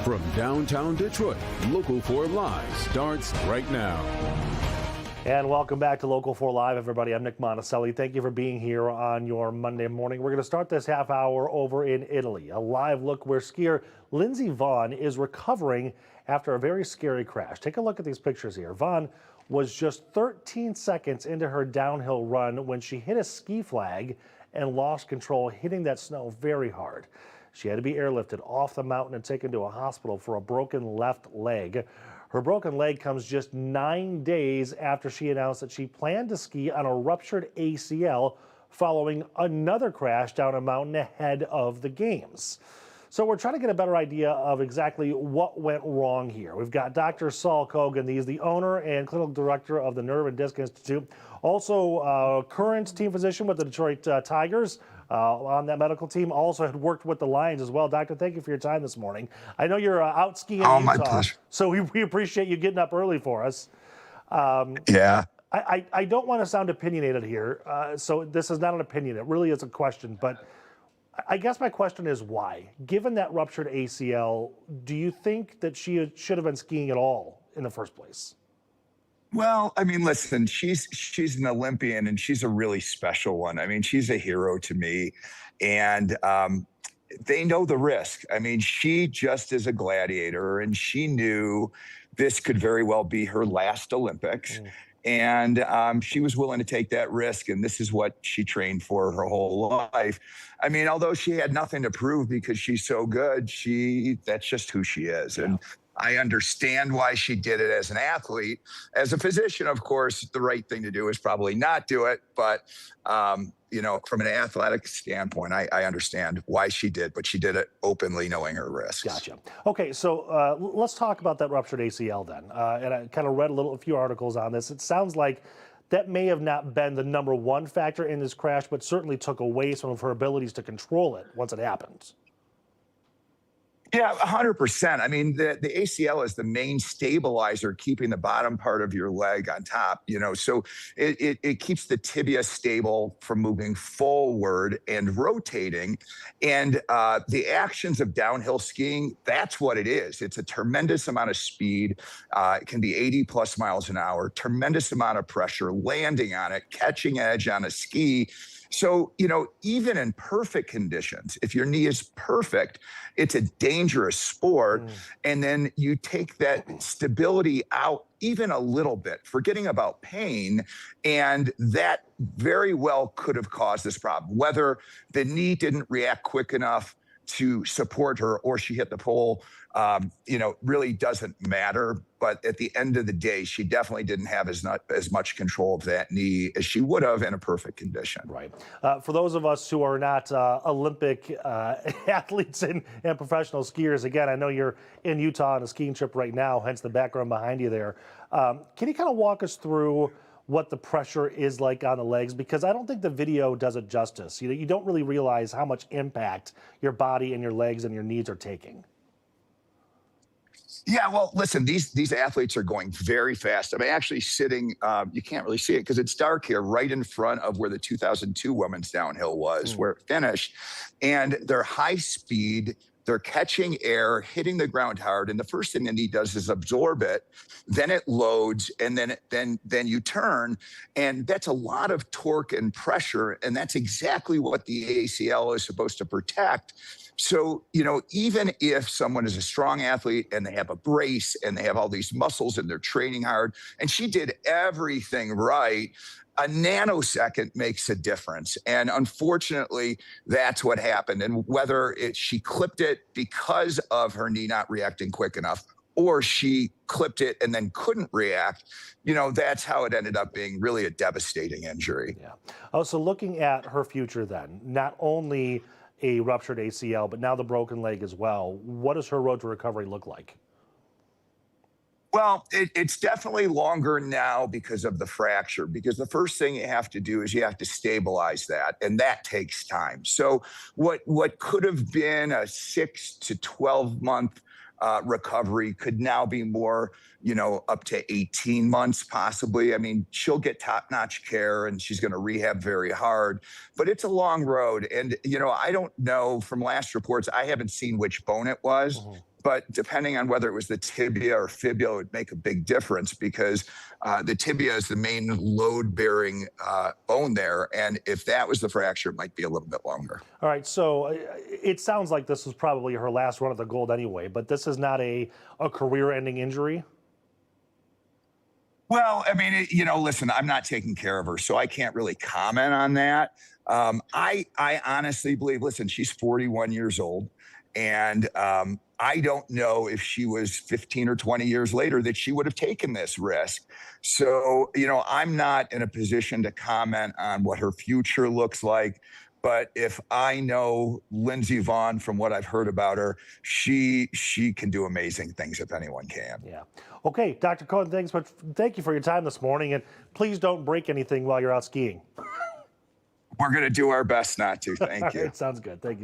From downtown Detroit, Local 4 Live starts right now. And welcome back to Local 4 Live, everybody. I'm Nick Monticelli. Thank you for being here on your Monday morning. We're going to start this half hour over in Italy. A live look where skier Lindsey Vonn is recovering after a very scary crash. Take a look at these pictures here. Vonn was just 13 seconds into her downhill run when she hit a ski flag and lost control, hitting that snow very hard. She had to be airlifted off the mountain and taken to a hospital for a broken left leg. Her broken leg comes just 9 days after she announced that she planned to ski on a ruptured ACL following another crash down a mountain ahead of the games. So we're trying to get a better idea of exactly what went wrong here. We've got Dr. Saul Cogan. He's the owner and clinical director of the Nerve and Disc Institute. Also, current team physician with the Detroit Tigers on that medical team. Also had worked with the Lions as well. Doctor, thank you for your time this morning. I know you're out skiing in Utah, my pleasure. so we appreciate you getting up early for us. Yeah. I don't want to sound opinionated here, so this is not an opinion. It really is a question, but I guess my question is why? Given that ruptured ACL, do you think that she should have been skiing at all in the first place? Well, I mean, listen, she's an Olympian and she's a really special one. I mean, she's a hero to me. And they know the risk. I mean, she just is a gladiator and she knew this could very well be her last Olympics. And she was willing to take that risk. And this is what she trained for her whole life. I mean, although she had nothing to prove because she's so good, that's just who she is. Yeah. And I understand why she did it as an athlete. As a physician, of course, the right thing to do is probably not do it. But, you know, from an athletic standpoint, I understand why she did, but she did it openly knowing her risks. Gotcha. Okay, so let's talk about that ruptured ACL then. And I kind of read a few articles on this. It sounds like that may have not been the number one factor in this crash, but certainly took away some of her abilities to control it once it happened. Yeah, 100%. I mean, the ACL is the main stabilizer, keeping the bottom part of your leg on top, you know, so it keeps the tibia stable from moving forward and rotating. And the actions of downhill skiing, that's what it is. It's a tremendous amount of speed. It can be 80 plus miles an hour, tremendous amount of pressure, landing on it, catching edge on a ski. So, you know, even in perfect conditions, if your knee is perfect, it's a dangerous sport. And then you take that stability out even a little bit, forgetting about pain. And that very well could have caused this problem, whether the knee didn't react quick enough to support her or she hit the pole, you know, really doesn't matter. But at the end of the day, she definitely didn't have as much control of that knee as she would have in a perfect condition. Right. For those of us who are not Olympic athletes and professional skiers, again, I know you're in Utah on a skiing trip right now, hence the background behind you there. Can you kind of walk us through what the pressure is like on the legs? Because I don't think the video does it justice. You don't really realize how much impact your body and your legs and your knees are taking. Yeah, well, listen, these athletes are going very fast. I'm actually sitting, you can't really see it because it's dark here, right in front of where the 2002 women's downhill was, where it finished. And they're high speed. They're catching air, hitting the ground hard, and the first thing the knee does is absorb it. Then it loads, and then you turn, and that's a lot of torque and pressure, and that's exactly what the ACL is supposed to protect. So, you know, even if someone is a strong athlete and they have a brace and they have all these muscles and they're training hard, and she did everything right, a nanosecond makes a difference. And unfortunately, that's what happened. And whether she clipped it because of her knee not reacting quick enough, or she clipped it and then couldn't react, you know, that's how it ended up being really a devastating injury. Yeah. Oh, so looking at her future then, not only a ruptured ACL, but now the broken leg as well, what does her road to recovery look like? Well, it's definitely longer now because of the fracture, because the first thing you have to do is you have to stabilize that, and that takes time. So what could have been a 6 to 12 month recovery could now be more, you know, up to 18 months possibly. I mean, she'll get top-notch care and she's going to rehab very hard, but it's a long road. And, you know, I don't know from last reports, I haven't seen which bone it was. but depending on whether it was the tibia or fibula, it would make a big difference because the tibia is the main load-bearing bone there. And if that was the fracture, it might be a little bit longer. All right, so it sounds like this was probably her last run at the gold anyway, but this is not a career-ending injury? Well, I mean, listen, I'm not taking care of her, so I can't really comment on that. I honestly believe, listen, she's 41 years old, and I don't know if she was 15 or 20 years later that she would have taken this risk. So, I'm not in a position to comment on what her future looks like. But if I know Lindsey Vonn from what I've heard about her, she can do amazing things if anyone can. Yeah. Okay, Dr. Cogan, thank you for your time this morning, and please don't break anything while you're out skiing. We're going to do our best not to. Thank you. Sounds good. Thank you.